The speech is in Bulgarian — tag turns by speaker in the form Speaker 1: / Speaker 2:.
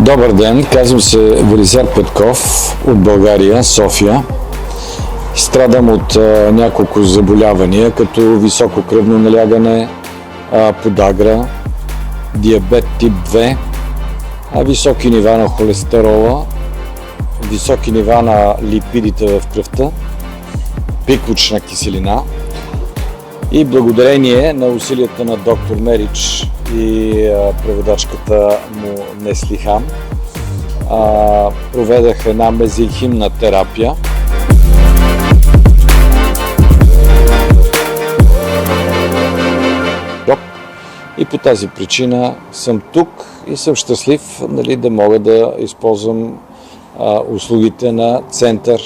Speaker 1: Добър ден, казвам се Велизар Петков от България, София. Страдам от няколко заболявания, като високо кръвно налягане, подагра, диабет тип 2, високи нива на холестерола, високи нива на липидите в кръвта, пикочна киселина. И благодарение на усилията на доктор Мерич и преводачката му Неслихан проведах една мезенхимна терапия. И по тази причина съм тук и съм щастлив, да мога да използвам услугите на център.